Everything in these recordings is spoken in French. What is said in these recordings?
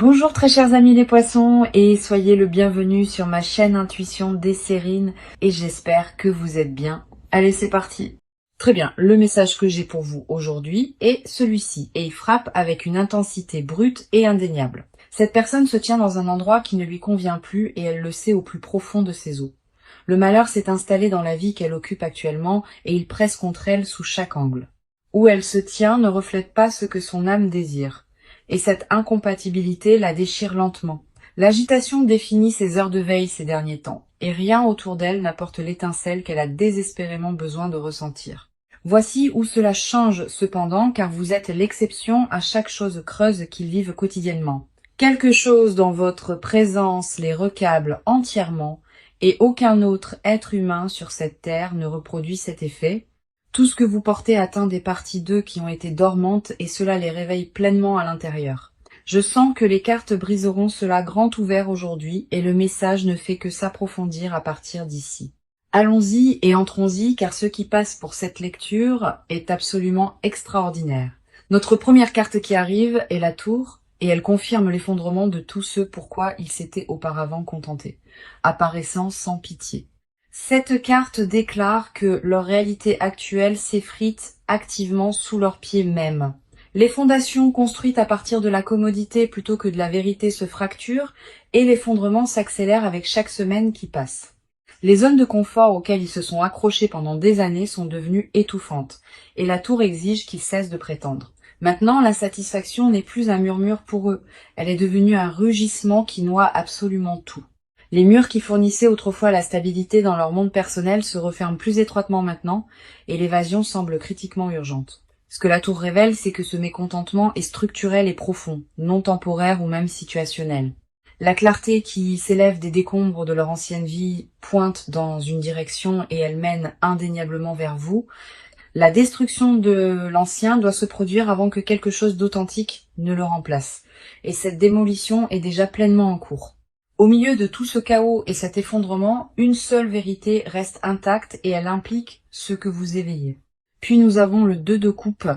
Bonjour très chers amis les poissons et soyez le bienvenu sur ma chaîne Intuition Desserine et j'espère que vous êtes bien. Allez, c'est parti. Très bien, le message que j'ai pour vous aujourd'hui est celui-ci et il frappe avec une intensité brute et indéniable. Cette personne se tient dans un endroit qui ne lui convient plus et elle le sait au plus profond de ses os. Le malheur s'est installé dans la vie qu'elle occupe actuellement et il presse contre elle sous chaque angle. Où elle se tient ne reflète pas ce que son âme désire. Et cette incompatibilité la déchire lentement. L'agitation définit ses heures de veille ces derniers temps, et rien autour d'elle n'apporte l'étincelle qu'elle a désespérément besoin de ressentir. Voici où cela change cependant, car vous êtes l'exception à chaque chose creuse qu'ils vivent quotidiennement. Quelque chose dans votre présence les recable entièrement, et aucun autre être humain sur cette terre ne reproduit cet effet. Tout ce que vous portez atteint des parties d'eux qui ont été dormantes et cela les réveille pleinement à l'intérieur. Je sens que les cartes briseront cela grand ouvert aujourd'hui et le message ne fait que s'approfondir à partir d'ici. Allons-y et entrons-y car ce qui passe pour cette lecture est absolument extraordinaire. Notre première carte qui arrive est la tour et elle confirme l'effondrement de tous ceux pourquoi ils s'étaient auparavant contentés, apparaissant sans pitié. Cette carte déclare que leur réalité actuelle s'effrite activement sous leurs pieds mêmes. Les fondations construites à partir de la commodité plutôt que de la vérité se fracturent et l'effondrement s'accélère avec chaque semaine qui passe. Les zones de confort auxquelles ils se sont accrochés pendant des années sont devenues étouffantes et la tour exige qu'ils cessent de prétendre. Maintenant, l'insatisfaction n'est plus un murmure pour eux, elle est devenue un rugissement qui noie absolument tout. Les murs qui fournissaient autrefois la stabilité dans leur monde personnel se referment plus étroitement maintenant, et l'évasion semble critiquement urgente. Ce que la tour révèle, c'est que ce mécontentement est structurel et profond, non temporaire ou même situationnel. La clarté qui s'élève des décombres de leur ancienne vie pointe dans une direction et elle mène indéniablement vers vous. La destruction de l'ancien doit se produire avant que quelque chose d'authentique ne le remplace, et cette démolition est déjà pleinement en cours. Au milieu de tout ce chaos et cet effondrement, une seule vérité reste intacte et elle implique ce que vous éveillez. Puis nous avons le 2 de coupe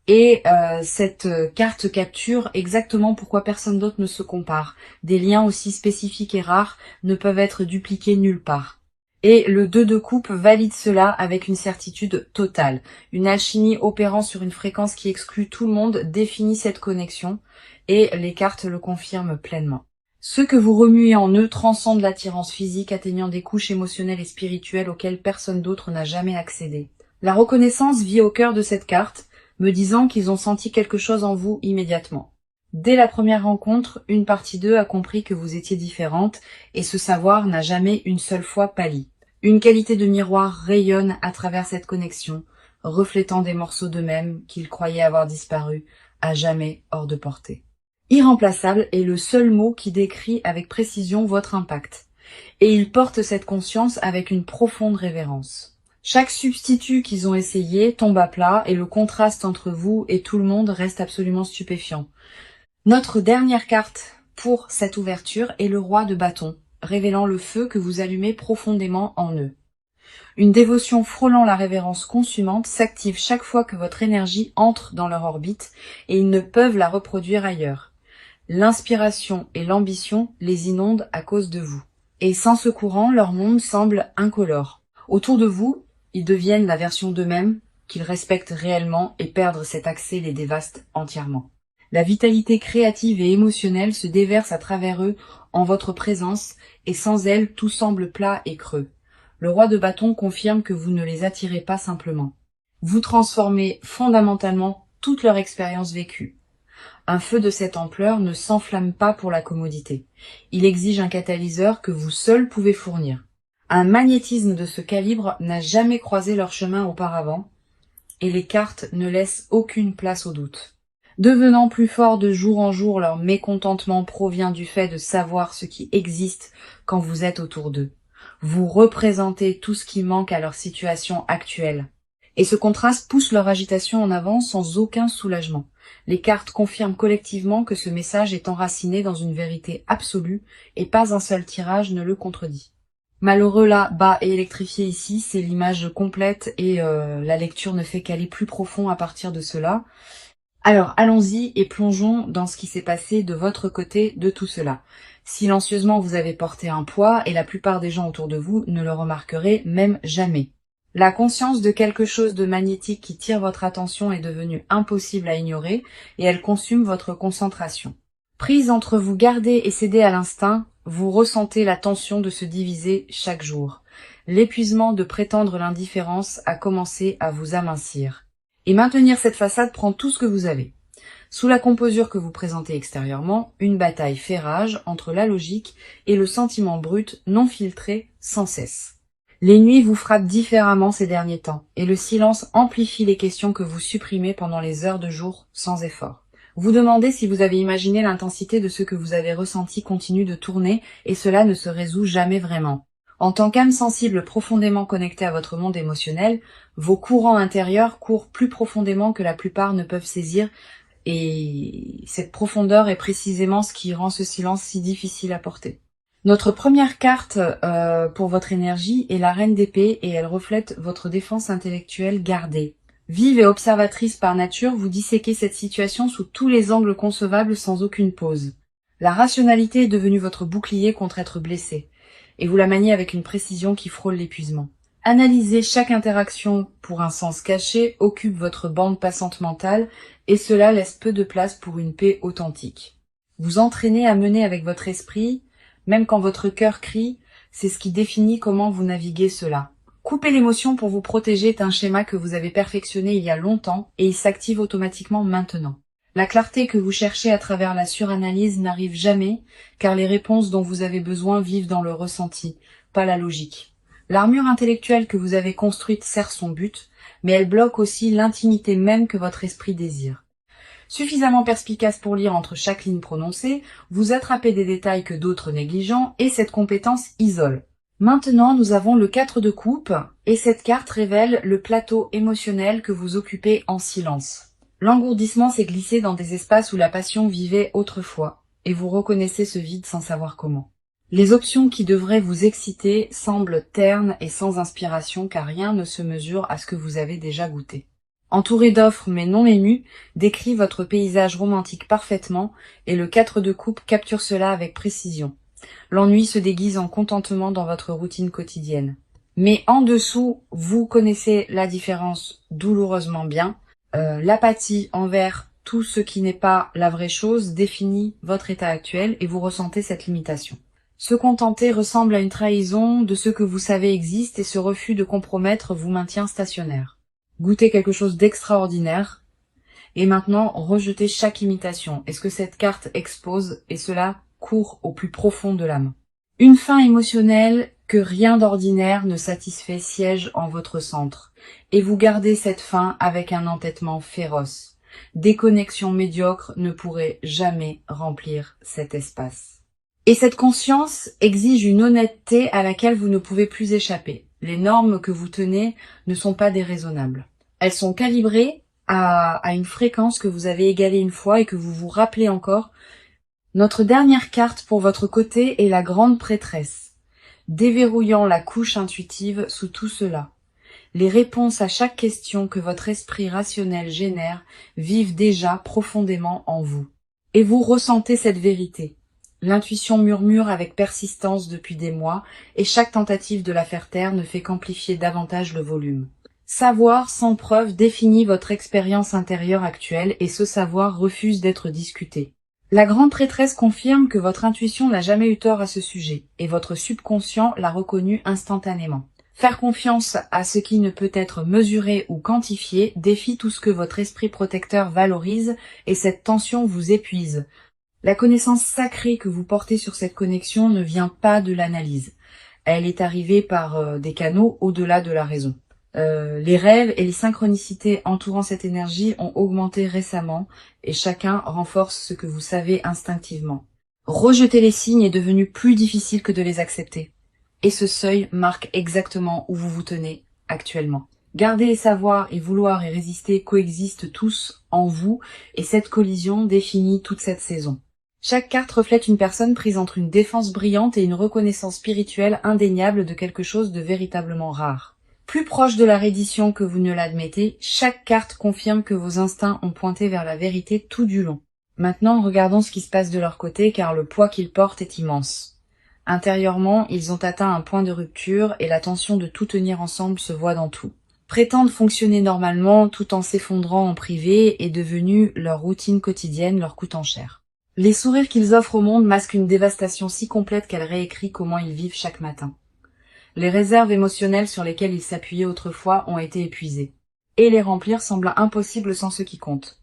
et cette carte capture exactement pourquoi personne d'autre ne se compare. Des liens aussi spécifiques et rares ne peuvent être dupliqués nulle part. Et le 2 de coupe valide cela avec une certitude totale. Une alchimie opérant sur une fréquence qui exclut tout le monde définit cette connexion et les cartes le confirment pleinement. Ce que vous remuez en eux transcende l'attirance physique, atteignant des couches émotionnelles et spirituelles auxquelles personne d'autre n'a jamais accédé. La reconnaissance vit au cœur de cette carte, me disant qu'ils ont senti quelque chose en vous immédiatement. Dès la première rencontre, une partie d'eux a compris que vous étiez différente, et ce savoir n'a jamais une seule fois pâli. Une qualité de miroir rayonne à travers cette connexion, reflétant des morceaux d'eux-mêmes qu'ils croyaient avoir disparu, à jamais hors de portée. Irremplaçable est le seul mot qui décrit avec précision votre impact. Et ils portent cette conscience avec une profonde révérence. Chaque substitut qu'ils ont essayé tombe à plat et le contraste entre vous et tout le monde reste absolument stupéfiant. Notre dernière carte pour cette ouverture est le roi de bâton, révélant le feu que vous allumez profondément en eux. Une dévotion frôlant la révérence consumante s'active chaque fois que votre énergie entre dans leur orbite et ils ne peuvent la reproduire ailleurs. L'inspiration et l'ambition les inondent à cause de vous. Et sans ce courant, leur monde semble incolore. Autour de vous, ils deviennent la version d'eux-mêmes qu'ils respectent réellement et perdre cet accès les dévaste entièrement. La vitalité créative et émotionnelle se déverse à travers eux en votre présence et sans elle, tout semble plat et creux. Le roi de bâton confirme que vous ne les attirez pas simplement. Vous transformez fondamentalement toute leur expérience vécue. Un feu de cette ampleur ne s'enflamme pas pour la commodité. Il exige un catalyseur que vous seul pouvez fournir. Un magnétisme de ce calibre n'a jamais croisé leur chemin auparavant, et les cartes ne laissent aucune place au doute. Devenant plus fort de jour en jour, leur mécontentement provient du fait de savoir ce qui existe quand vous êtes autour d'eux. Vous représentez tout ce qui manque à leur situation actuelle. Et ce contraste pousse leur agitation en avant sans aucun soulagement. Les cartes confirment collectivement que ce message est enraciné dans une vérité absolue et pas un seul tirage ne le contredit. Malheureux là, bas et électrifié ici, c'est l'image complète et la lecture ne fait qu'aller plus profond à partir de cela. Alors allons-y et plongeons dans ce qui s'est passé de votre côté de tout cela. Silencieusement, vous avez porté un poids et la plupart des gens autour de vous ne le remarqueraient même jamais. La conscience de quelque chose de magnétique qui tire votre attention est devenue impossible à ignorer et elle consume votre concentration. Prise entre vous garder et céder à l'instinct, vous ressentez la tension de se diviser chaque jour. L'épuisement de prétendre l'indifférence a commencé à vous amincir. Et maintenir cette façade prend tout ce que vous avez. Sous la composure que vous présentez extérieurement, une bataille fait rage entre la logique et le sentiment brut non filtré sans cesse. Les nuits vous frappent différemment ces derniers temps, et le silence amplifie les questions que vous supprimez pendant les heures de jour sans effort. Vous demandez si vous avez imaginé l'intensité de ce que vous avez ressenti continue de tourner, et cela ne se résout jamais vraiment. En tant qu'âme sensible profondément connectée à votre monde émotionnel, vos courants intérieurs courent plus profondément que la plupart ne peuvent saisir, et cette profondeur est précisément ce qui rend ce silence si difficile à porter. Notre première carte pour votre énergie est la Reine d'épée et elle reflète votre défense intellectuelle gardée. Vive et observatrice par nature, vous disséquez cette situation sous tous les angles concevables sans aucune pause. La rationalité est devenue votre bouclier contre être blessé, et vous la maniez avec une précision qui frôle l'épuisement. Analyser chaque interaction pour un sens caché occupe votre bande passante mentale et cela laisse peu de place pour une paix authentique. Vous entraînez à mener avec votre esprit, même quand votre cœur crie, c'est ce qui définit comment vous naviguez cela. Couper l'émotion pour vous protéger est un schéma que vous avez perfectionné il y a longtemps et il s'active automatiquement maintenant. La clarté que vous cherchez à travers la suranalyse n'arrive jamais car les réponses dont vous avez besoin vivent dans le ressenti, pas la logique. L'armure intellectuelle que vous avez construite sert son but, mais elle bloque aussi l'intimité même que votre esprit désire. Suffisamment perspicace pour lire entre chaque ligne prononcée, vous attrapez des détails que d'autres négligent et cette compétence isole. Maintenant, nous avons le 4 de coupe et cette carte révèle le plateau émotionnel que vous occupez en silence. L'engourdissement s'est glissé dans des espaces où la passion vivait autrefois et vous reconnaissez ce vide sans savoir comment. Les options qui devraient vous exciter semblent ternes et sans inspiration car rien ne se mesure à ce que vous avez déjà goûté. Entouré d'offres mais non ému, décrit votre paysage romantique parfaitement et le 4 de coupe capture cela avec précision. L'ennui se déguise en contentement dans votre routine quotidienne. Mais en dessous, vous connaissez la différence douloureusement bien. L'apathie envers tout ce qui n'est pas la vraie chose définit votre état actuel et vous ressentez cette limitation. Se contenter ressemble à une trahison de ce que vous savez existe et ce refus de compromettre vous maintient stationnaire. Goûtez quelque chose d'extraordinaire et maintenant rejetez chaque imitation. Est-ce que cette carte expose et cela court au plus profond de l'âme. Une faim émotionnelle que rien d'ordinaire ne satisfait siège en votre centre et vous gardez cette faim avec un entêtement féroce. Des connexions médiocres ne pourraient jamais remplir cet espace. Et cette conscience exige une honnêteté à laquelle vous ne pouvez plus échapper. Les normes que vous tenez ne sont pas déraisonnables. Elles sont calibrées à une fréquence que vous avez égalée une fois et que vous vous rappelez encore. Notre dernière carte pour votre côté est la grande prêtresse, déverrouillant la couche intuitive sous tout cela. Les réponses à chaque question que votre esprit rationnel génère vivent déjà profondément en vous. Et vous ressentez cette vérité. L'intuition murmure avec persistance depuis des mois et chaque tentative de la faire taire ne fait qu'amplifier davantage le volume. Savoir sans preuve définit votre expérience intérieure actuelle et ce savoir refuse d'être discuté. La grande prêtresse confirme que votre intuition n'a jamais eu tort à ce sujet et votre subconscient l'a reconnu instantanément. Faire confiance à ce qui ne peut être mesuré ou quantifié défie tout ce que votre esprit protecteur valorise et cette tension vous épuise. La connaissance sacrée que vous portez sur cette connexion ne vient pas de l'analyse. Elle est arrivée par des canaux au-delà de la raison. Les rêves et les synchronicités entourant cette énergie ont augmenté récemment et chacun renforce ce que vous savez instinctivement. Rejeter les signes est devenu plus difficile que de les accepter. Et ce seuil marque exactement où vous vous tenez actuellement. Garder les savoirs et vouloir y résister coexistent tous en vous et cette collision définit toute cette saison. Chaque carte reflète une personne prise entre une défense brillante et une reconnaissance spirituelle indéniable de quelque chose de véritablement rare. Plus proche de la reddition que vous ne l'admettez, chaque carte confirme que vos instincts ont pointé vers la vérité tout du long. Maintenant, regardons ce qui se passe de leur côté car le poids qu'ils portent est immense. Intérieurement, ils ont atteint un point de rupture et la tension de tout tenir ensemble se voit dans tout. Prétendre fonctionner normalement tout en s'effondrant en privé est devenu leur routine quotidienne leur coûtant cher. Les sourires qu'ils offrent au monde masquent une dévastation si complète qu'elle réécrit comment ils vivent chaque matin. Les réserves émotionnelles sur lesquelles ils s'appuyaient autrefois ont été épuisées. Et les remplir semble impossible sans ce qui compte.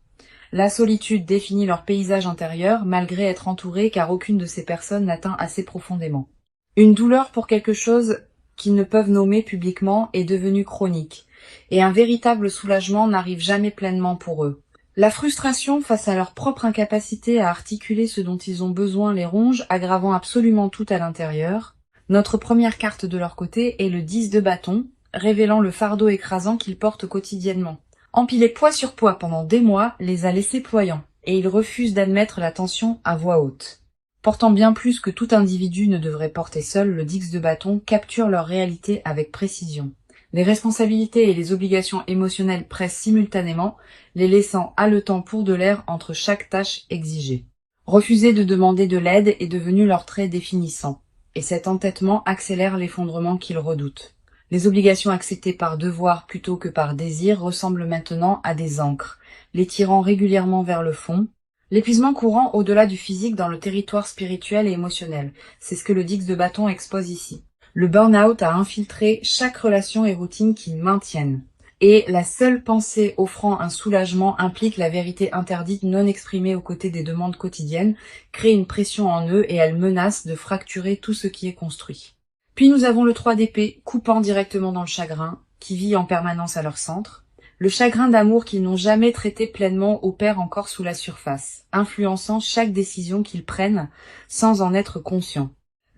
La solitude définit leur paysage intérieur, malgré être entourés, car aucune de ces personnes n'atteint assez profondément. Une douleur pour quelque chose qu'ils ne peuvent nommer publiquement est devenue chronique, et un véritable soulagement n'arrive jamais pleinement pour eux. La frustration face à leur propre incapacité à articuler ce dont ils ont besoin les ronge, aggravant absolument tout à l'intérieur. Notre première carte de leur côté est le 10 de bâton, révélant le fardeau écrasant qu'ils portent quotidiennement. Empiler poids sur poids pendant des mois les a laissés ployants, et ils refusent d'admettre la tension à voix haute. Portant bien plus que tout individu ne devrait porter seul, le 10 de bâton capture leur réalité avec précision. Les responsabilités et les obligations émotionnelles pressent simultanément, les laissant haletants pour de l'air entre chaque tâche exigée. Refuser de demander de l'aide est devenu leur trait définissant, et cet entêtement accélère l'effondrement qu'ils redoutent. Les obligations acceptées par devoir plutôt que par désir ressemblent maintenant à des ancres, les tirant régulièrement vers le fond. L'épuisement courant au-delà du physique dans le territoire spirituel et émotionnel, c'est ce que le 10 de bâton expose ici. Le burn-out a infiltré chaque relation et routine qu'ils maintiennent. Et la seule pensée offrant un soulagement implique la vérité interdite non exprimée aux côtés des demandes quotidiennes, crée une pression en eux et elle menace de fracturer tout ce qui est construit. Puis nous avons le 3 d'épée, coupant directement dans le chagrin, qui vit en permanence à leur centre. Le chagrin d'amour qu'ils n'ont jamais traité pleinement opère encore sous la surface, influençant chaque décision qu'ils prennent sans en être conscients.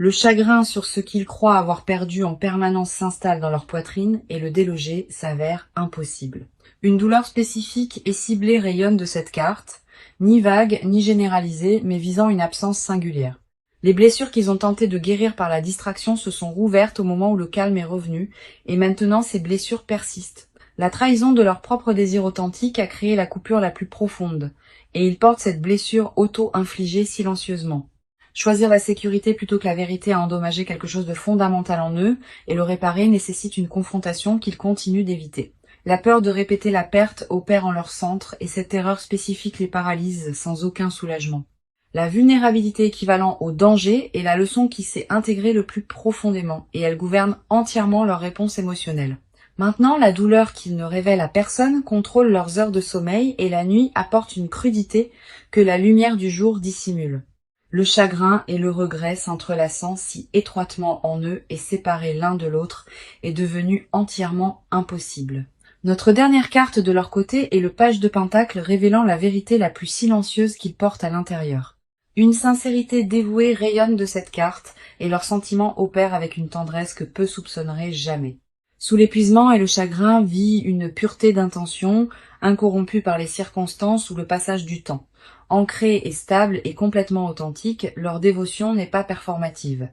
Le chagrin sur ce qu'ils croient avoir perdu en permanence s'installe dans leur poitrine et le déloger s'avère impossible. Une douleur spécifique et ciblée rayonne de cette carte, ni vague ni généralisée, mais visant une absence singulière. Les blessures qu'ils ont tenté de guérir par la distraction se sont rouvertes au moment où le calme est revenu, et maintenant ces blessures persistent. La trahison de leur propre désir authentique a créé la coupure la plus profonde, et ils portent cette blessure auto-infligée silencieusement. Choisir la sécurité plutôt que la vérité a endommagé quelque chose de fondamental en eux, et le réparer nécessite une confrontation qu'ils continuent d'éviter. La peur de répéter la perte opère en leur centre, et cette terreur spécifique les paralyse sans aucun soulagement. La vulnérabilité équivalent au danger est la leçon qui s'est intégrée le plus profondément, et elle gouverne entièrement leur réponse émotionnelle. Maintenant, la douleur qu'ils ne révèlent à personne contrôle leurs heures de sommeil et la nuit apporte une crudité que la lumière du jour dissimule. Le chagrin et le regret s'entrelaçant si étroitement en eux et séparés l'un de l'autre est devenu entièrement impossible. Notre dernière carte de leur côté est le page de pentacle révélant la vérité la plus silencieuse qu'ils portent à l'intérieur. Une sincérité dévouée rayonne de cette carte et leurs sentiments opèrent avec une tendresse que peu soupçonneraient jamais. Sous l'épuisement et le chagrin vit une pureté d'intention, incorrompue par les circonstances ou le passage du temps. Ancrée et stable et complètement authentique, leur dévotion n'est pas performative.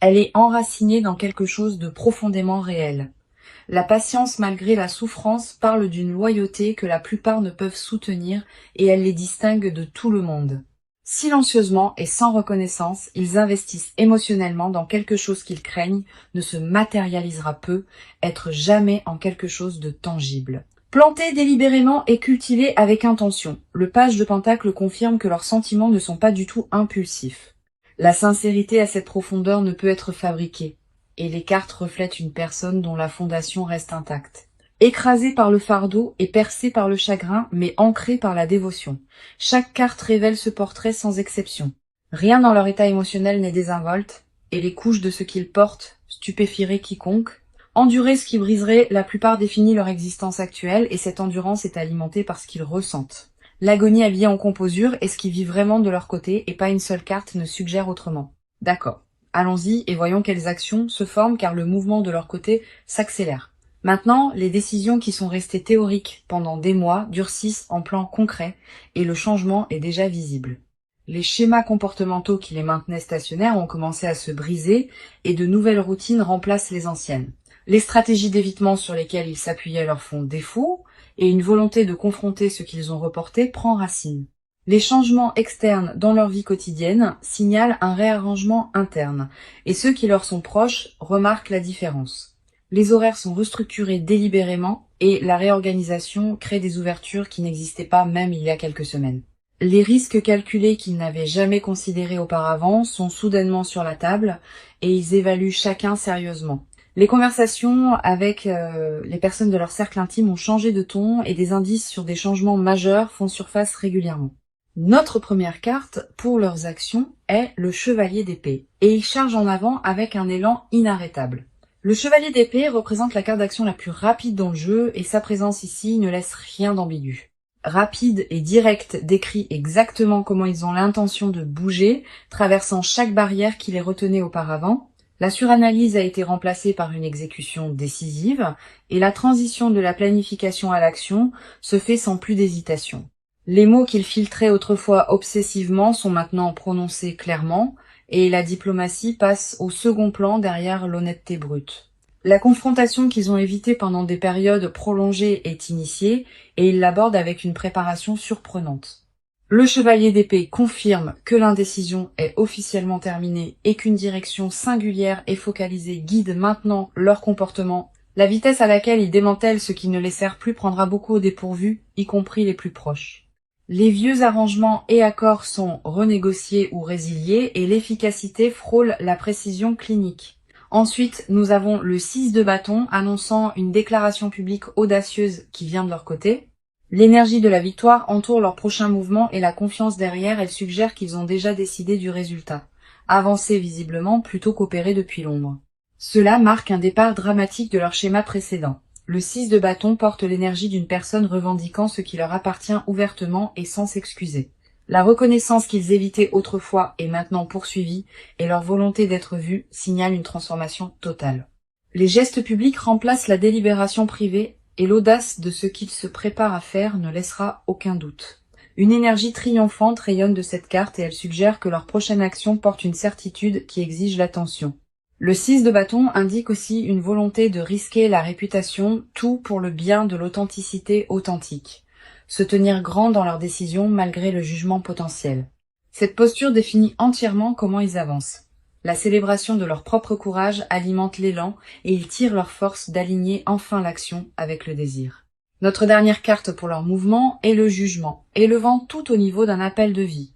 Elle est enracinée dans quelque chose de profondément réel. La patience malgré la souffrance parle d'une loyauté que la plupart ne peuvent soutenir et elle les distingue de tout le monde. Silencieusement et sans reconnaissance, ils investissent émotionnellement dans quelque chose qu'ils craignent ne se matérialisera peu, être jamais en quelque chose de tangible. Plantés délibérément et cultivés avec intention, le page de pentacle confirme que leurs sentiments ne sont pas du tout impulsifs. La sincérité à cette profondeur ne peut être fabriquée, et les cartes reflètent une personne dont la fondation reste intacte. Écrasée par le fardeau et percée par le chagrin, mais ancrée par la dévotion. Chaque carte révèle ce portrait sans exception. Rien dans leur état émotionnel n'est désinvolte, et les couches de ce qu'ils portent stupéfieraient quiconque. Endurer ce qui briserait la plupart définit leur existence actuelle, et cette endurance est alimentée par ce qu'ils ressentent. L'agonie habillée en composure est ce qui vit vraiment de leur côté, et pas une seule carte ne suggère autrement. D'accord. Allons-y et voyons quelles actions se forment car le mouvement de leur côté s'accélère. Maintenant, les décisions qui sont restées théoriques pendant des mois durcissent en plan concret et le changement est déjà visible. Les schémas comportementaux qui les maintenaient stationnaires ont commencé à se briser et de nouvelles routines remplacent les anciennes. Les stratégies d'évitement sur lesquelles ils s'appuyaient leur font défaut, et une volonté de confronter ce qu'ils ont reporté prend racine. Les changements externes dans leur vie quotidienne signalent un réarrangement interne, et ceux qui leur sont proches remarquent la différence. Les horaires sont restructurés délibérément, et la réorganisation crée des ouvertures qui n'existaient pas même il y a quelques semaines. Les risques calculés qu'ils n'avaient jamais considérés auparavant sont soudainement sur la table, et ils évaluent chacun sérieusement. Les conversations avec les personnes de leur cercle intime ont changé de ton, et des indices sur des changements majeurs font surface régulièrement. Notre première carte pour leurs actions est le chevalier d'épée, et il charge en avant avec un élan inarrêtable. Le chevalier d'épée représente la carte d'action la plus rapide dans le jeu, et sa présence ici ne laisse rien d'ambigu. Rapide et direct décrit exactement comment ils ont l'intention de bouger, traversant chaque barrière qui les retenait auparavant. La suranalyse a été remplacée par une exécution décisive, et la transition de la planification à l'action se fait sans plus d'hésitation. Les mots qu'ils filtraient autrefois obsessivement sont maintenant prononcés clairement, et la diplomatie passe au second plan derrière l'honnêteté brute. La confrontation qu'ils ont évitée pendant des périodes prolongées est initiée, et ils l'abordent avec une préparation surprenante. Le chevalier d'épée confirme que l'indécision est officiellement terminée et qu'une direction singulière et focalisée guide maintenant leur comportement. La vitesse à laquelle ils démantèlent ce qui ne les sert plus prendra beaucoup au dépourvu, y compris les plus proches. Les vieux arrangements et accords sont renégociés ou résiliés et l'efficacité frôle la précision clinique. Ensuite, nous avons le 6 de bâton annonçant une déclaration publique audacieuse qui vient de leur côté. L'énergie de la victoire entoure leur prochain mouvement et la confiance derrière, elle suggère qu'ils ont déjà décidé du résultat. Avancer visiblement plutôt qu'opérer depuis l'ombre. Cela marque un départ dramatique de leur schéma précédent. Le 6 de bâton porte l'énergie d'une personne revendiquant ce qui leur appartient ouvertement et sans s'excuser. La reconnaissance qu'ils évitaient autrefois est maintenant poursuivie et leur volonté d'être vus signale une transformation totale. Les gestes publics remplacent la délibération privée et l'audace de ce qu'ils se préparent à faire ne laissera aucun doute. Une énergie triomphante rayonne de cette carte et elle suggère que leur prochaine action porte une certitude qui exige l'attention. Le 6 de bâton indique aussi une volonté de risquer la réputation, tout pour le bien de l'authenticité authentique. Se tenir grand dans leurs décisions malgré le jugement potentiel. Cette posture définit entièrement comment ils avancent. La célébration de leur propre courage alimente l'élan et ils tirent leur force d'aligner enfin l'action avec le désir. Notre dernière carte pour leur mouvement est le jugement, élevant tout au niveau d'un appel de vie.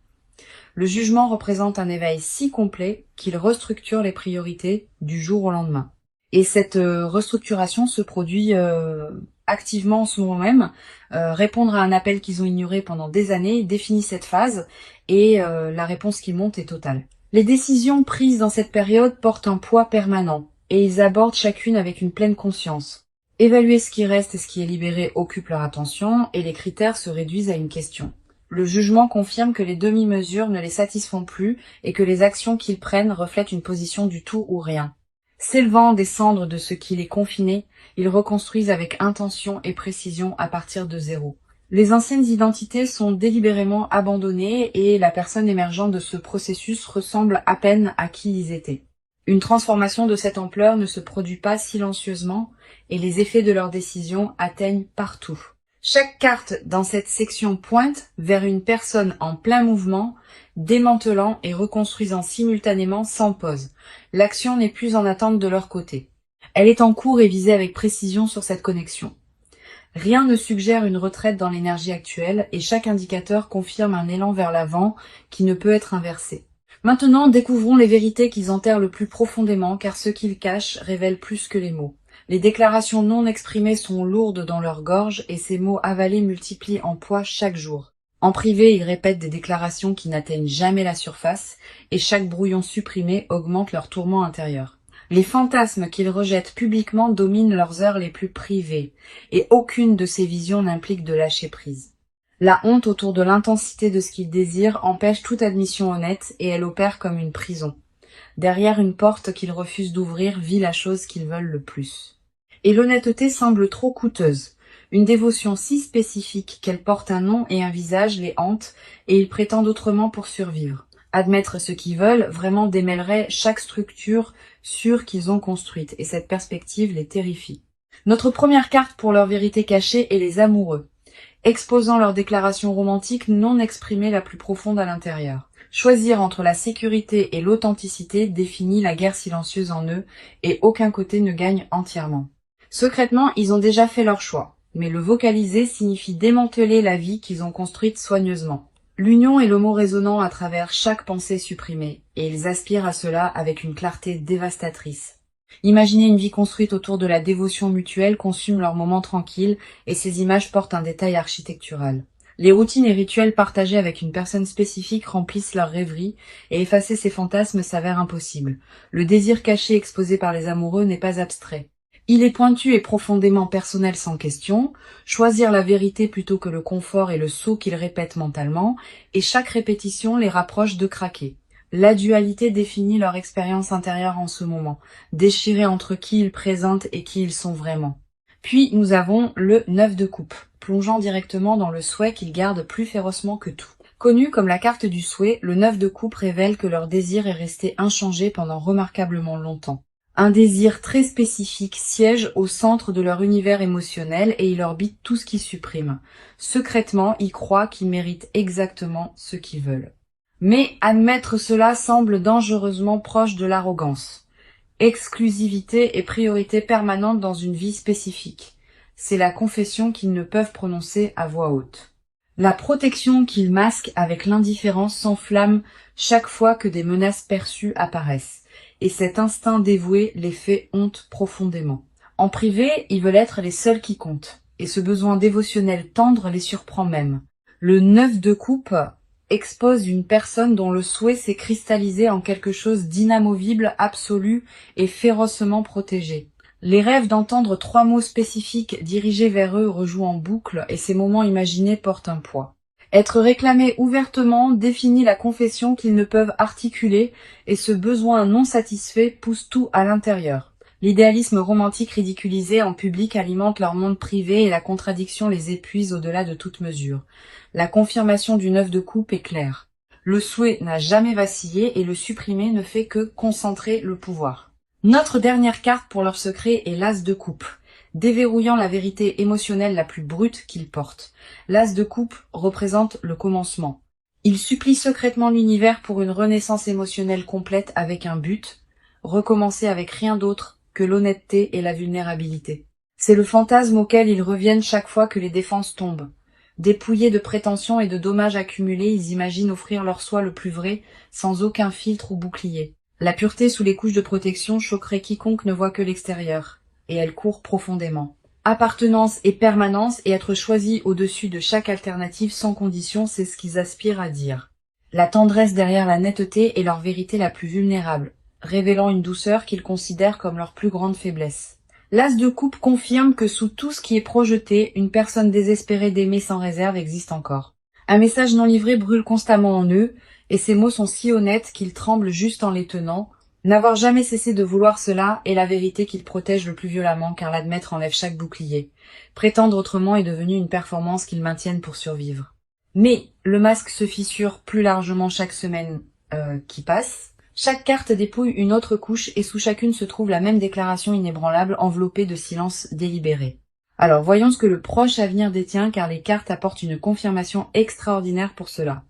Le jugement représente un éveil si complet qu'il restructure les priorités du jour au lendemain. Et cette restructuration se produit activement en ce moment même. Répondre à un appel qu'ils ont ignoré pendant des années définit cette phase et la réponse qui monte est totale. Les décisions prises dans cette période portent un poids permanent et ils abordent chacune avec une pleine conscience. Évaluer ce qui reste et ce qui est libéré occupe leur attention et les critères se réduisent à une question. Le jugement confirme que les demi-mesures ne les satisfont plus et que les actions qu'ils prennent reflètent une position du tout ou rien. S'élevant des cendres de ce qui les confinait, ils reconstruisent avec intention et précision à partir de zéro. Les anciennes identités sont délibérément abandonnées et la personne émergente de ce processus ressemble à peine à qui ils étaient. Une transformation de cette ampleur ne se produit pas silencieusement et les effets de leurs décisions atteignent partout. Chaque carte dans cette section pointe vers une personne en plein mouvement, démantelant et reconstruisant simultanément sans pause. L'action n'est plus en attente de leur côté. Elle est en cours et visée avec précision sur cette connexion. Rien ne suggère une retraite dans l'énergie actuelle et chaque indicateur confirme un élan vers l'avant qui ne peut être inversé. Maintenant, découvrons les vérités qu'ils enterrent le plus profondément car ce qu'ils cachent révèle plus que les mots. Les déclarations non exprimées sont lourdes dans leur gorge et ces mots avalés multiplient en poids chaque jour. En privé, ils répètent des déclarations qui n'atteignent jamais la surface et chaque brouillon supprimé augmente leur tourment intérieur. Les fantasmes qu'ils rejettent publiquement dominent leurs heures les plus privées et aucune de ces visions n'implique de lâcher prise. La honte autour de l'intensité de ce qu'ils désirent empêche toute admission honnête et elle opère comme une prison. Derrière une porte qu'ils refusent d'ouvrir vit la chose qu'ils veulent le plus. Et l'honnêteté semble trop coûteuse. Une dévotion si spécifique qu'elle porte un nom et un visage les hante et ils prétendent autrement pour survivre. Admettre ce qu'ils veulent vraiment démêlerait chaque structure sûre qu'ils ont construite, et cette perspective les terrifie. Notre première carte pour leur vérité cachée est les amoureux, exposant leur déclaration romantique non exprimée la plus profonde à l'intérieur. Choisir entre la sécurité et l'authenticité définit la guerre silencieuse en eux, et aucun côté ne gagne entièrement. Secrètement, ils ont déjà fait leur choix, mais le vocaliser signifie démanteler la vie qu'ils ont construite soigneusement. L'union est le mot résonnant à travers chaque pensée supprimée, et ils aspirent à cela avec une clarté dévastatrice. Imaginer une vie construite autour de la dévotion mutuelle consume leurs moments tranquilles, et ces images portent un détail architectural. Les routines et rituels partagés avec une personne spécifique remplissent leurs rêveries, et effacer ces fantasmes s'avère impossible. Le désir caché exposé par les amoureux n'est pas abstrait. Il est pointu et profondément personnel sans question, choisir la vérité plutôt que le confort et le sceau qu'ils répètent mentalement, et chaque répétition les rapproche de craquer. La dualité définit leur expérience intérieure en ce moment, déchirée entre qui ils présentent et qui ils sont vraiment. Puis nous avons le 9 de coupe, plongeant directement dans le souhait qu'ils gardent plus férocement que tout. Connu comme la carte du souhait, le 9 de coupe révèle que leur désir est resté inchangé pendant remarquablement longtemps. Un désir très spécifique siège au centre de leur univers émotionnel et il orbite tout ce qu'ils suppriment. Secrètement, ils croient qu'ils méritent exactement ce qu'ils veulent. Mais admettre cela semble dangereusement proche de l'arrogance. Exclusivité et priorité permanente dans une vie spécifique. C'est la confession qu'ils ne peuvent prononcer à voix haute. La protection qu'ils masquent avec l'indifférence s'enflamme chaque fois que des menaces perçues apparaissent. Et cet instinct dévoué les fait honte profondément. En privé, ils veulent être les seuls qui comptent. Et ce besoin dévotionnel tendre les surprend même. Le 9 de coupe expose une personne dont le souhait s'est cristallisé en quelque chose d'inamovible, absolu et férocement protégé. Les rêves d'entendre 3 mots spécifiques dirigés vers eux rejouent en boucle et ces moments imaginés portent un poids. Être réclamé ouvertement définit la confession qu'ils ne peuvent articuler et ce besoin non satisfait pousse tout à l'intérieur. L'idéalisme romantique ridiculisé en public alimente leur monde privé et la contradiction les épuise au-delà de toute mesure. La confirmation du 9 de coupe est claire. Le souhait n'a jamais vacillé et le supprimer ne fait que concentrer le pouvoir. Notre dernière carte pour leur secret est l'As de coupe, déverrouillant la vérité émotionnelle la plus brute qu'ils portent. L'As de coupe représente le commencement. Il supplie secrètement l'univers pour une renaissance émotionnelle complète avec un but, recommencer avec rien d'autre que l'honnêteté et la vulnérabilité. C'est le fantasme auquel ils reviennent chaque fois que les défenses tombent. Dépouillés de prétentions et de dommages accumulés, ils imaginent offrir leur soi le plus vrai, sans aucun filtre ou bouclier. La pureté sous les couches de protection choquerait quiconque ne voit que l'extérieur, et elle court profondément. Appartenance et permanence et être choisi au-dessus de chaque alternative sans condition, c'est ce qu'ils aspirent à dire. La tendresse derrière la netteté est leur vérité la plus vulnérable, révélant une douceur qu'ils considèrent comme leur plus grande faiblesse. L'As de coupe confirme que sous tout ce qui est projeté, une personne désespérée d'aimer sans réserve existe encore. Un message non livré brûle constamment en eux, et ces mots sont si honnêtes qu'ils tremblent juste en les tenant. N'avoir jamais cessé de vouloir cela est la vérité qu'ils protègent le plus violemment, car l'admettre enlève chaque bouclier. Prétendre autrement est devenu une performance qu'ils maintiennent pour survivre. Mais le masque se fissure plus largement chaque semaine qui passe. Chaque carte dépouille une autre couche et sous chacune se trouve la même déclaration inébranlable enveloppée de silence délibéré. Alors voyons ce que le proche avenir détient car les cartes apportent une confirmation extraordinaire pour cela.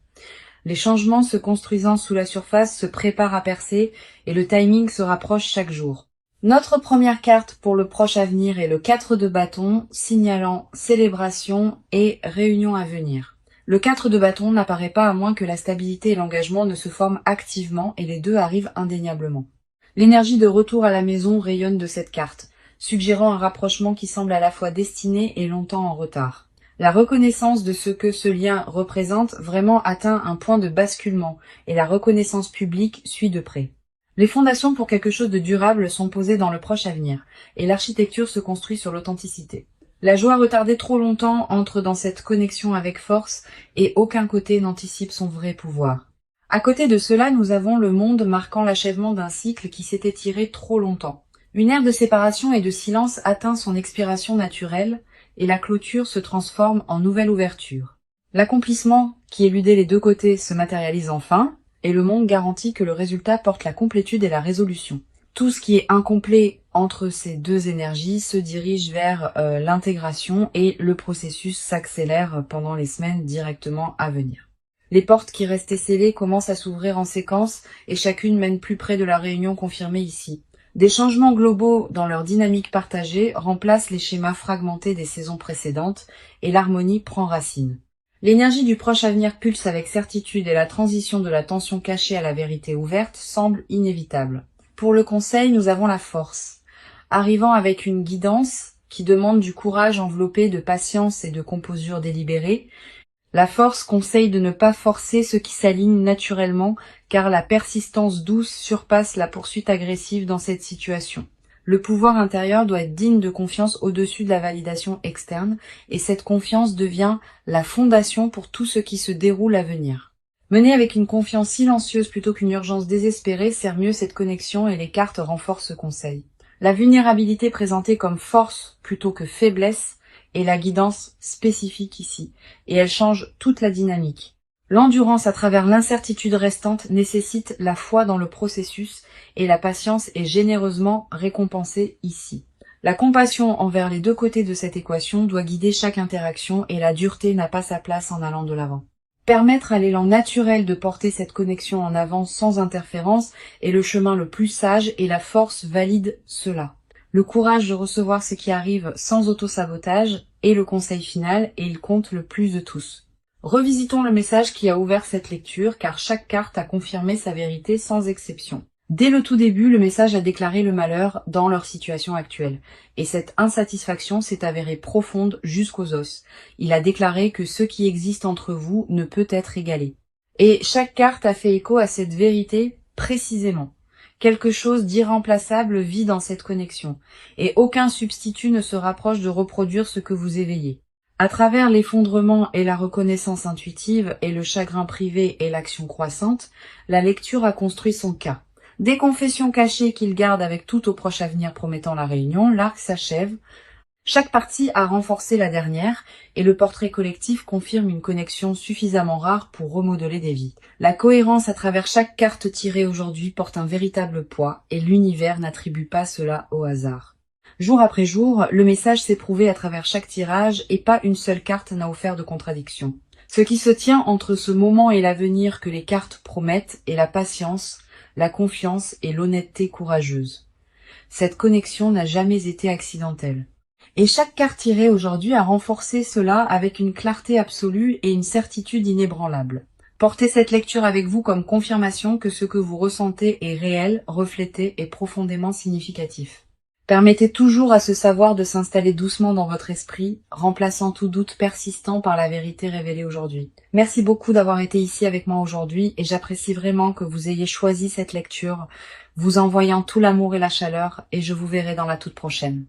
Les changements se construisant sous la surface se préparent à percer et le timing se rapproche chaque jour. Notre première carte pour le proche avenir est le 4 de bâton, signalant célébration et réunion à venir. Le 4 de bâton n'apparaît pas à moins que la stabilité et l'engagement ne se forment activement et les deux arrivent indéniablement. L'énergie de retour à la maison rayonne de cette carte, suggérant un rapprochement qui semble à la fois destiné et longtemps en retard. La reconnaissance de ce que ce lien représente vraiment atteint un point de basculement et la reconnaissance publique suit de près. Les fondations pour quelque chose de durable sont posées dans le proche avenir et l'architecture se construit sur l'authenticité. La joie retardée trop longtemps entre dans cette connexion avec force et aucun côté n'anticipe son vrai pouvoir. À côté de cela, nous avons le monde marquant l'achèvement d'un cycle qui s'est étiré trop longtemps. Une ère de séparation et de silence atteint son expiration naturelle et la clôture se transforme en nouvelle ouverture. L'accomplissement qui éludait les deux côtés se matérialise enfin et le monde garantit que le résultat porte la complétude et la résolution. Tout ce qui est incomplet entre ces deux énergies se dirige vers l'intégration et le processus s'accélère pendant les semaines directement à venir. Les portes qui restaient scellées commencent à s'ouvrir en séquence et chacune mène plus près de la réunion confirmée ici. Des changements globaux dans leur dynamique partagée remplacent les schémas fragmentés des saisons précédentes et l'harmonie prend racine. L'énergie du proche avenir pulse avec certitude et la transition de la tension cachée à la vérité ouverte semble inévitable. Pour le conseil, nous avons la force, arrivant avec une guidance qui demande du courage enveloppé de patience et de composure délibérée. La force conseille de ne pas forcer ce qui s'aligne naturellement, car la persistance douce surpasse la poursuite agressive dans cette situation. Le pouvoir intérieur doit être digne de confiance au-dessus de la validation externe, et cette confiance devient la fondation pour tout ce qui se déroule à venir. Mener avec une confiance silencieuse plutôt qu'une urgence désespérée sert mieux cette connexion et les cartes renforcent ce conseil. La vulnérabilité présentée comme force plutôt que faiblesse est la guidance spécifique ici, et elle change toute la dynamique. L'endurance à travers l'incertitude restante nécessite la foi dans le processus et la patience est généreusement récompensée ici. La compassion envers les deux côtés de cette équation doit guider chaque interaction et la dureté n'a pas sa place en allant de l'avant. Permettre à l'élan naturel de porter cette connexion en avant sans interférence est le chemin le plus sage et la force valide cela. Le courage de recevoir ce qui arrive sans autosabotage est le conseil final et il compte le plus de tous. Revisitons le message qui a ouvert cette lecture car chaque carte a confirmé sa vérité sans exception. Dès le tout début, le message a déclaré le malheur dans leur situation actuelle. Et cette insatisfaction s'est avérée profonde jusqu'aux os. Il a déclaré que ce qui existe entre vous ne peut être égalé. Et chaque carte a fait écho à cette vérité précisément. Quelque chose d'irremplaçable vit dans cette connexion. Et aucun substitut ne se rapproche de reproduire ce que vous éveillez. À travers l'effondrement et la reconnaissance intuitive et le chagrin privé et l'action croissante, la lecture a construit son cas. Des confessions cachées qu'il garde avec tout au proche avenir promettant la réunion, l'arc s'achève. Chaque partie a renforcé la dernière, et le portrait collectif confirme une connexion suffisamment rare pour remodeler des vies. La cohérence à travers chaque carte tirée aujourd'hui porte un véritable poids, et l'univers n'attribue pas cela au hasard. Jour après jour, le message s'est prouvé à travers chaque tirage, et pas une seule carte n'a offert de contradiction. Ce qui se tient entre ce moment et l'avenir que les cartes promettent est la patience, la confiance et l'honnêteté courageuse. Cette connexion n'a jamais été accidentelle. Et chaque carte tirée aujourd'hui a renforcé cela avec une clarté absolue et une certitude inébranlable. Portez cette lecture avec vous comme confirmation que ce que vous ressentez est réel, reflété et profondément significatif. Permettez toujours à ce savoir de s'installer doucement dans votre esprit, remplaçant tout doute persistant par la vérité révélée aujourd'hui. Merci beaucoup d'avoir été ici avec moi aujourd'hui et j'apprécie vraiment que vous ayez choisi cette lecture, vous envoyant tout l'amour et la chaleur et je vous verrai dans la toute prochaine.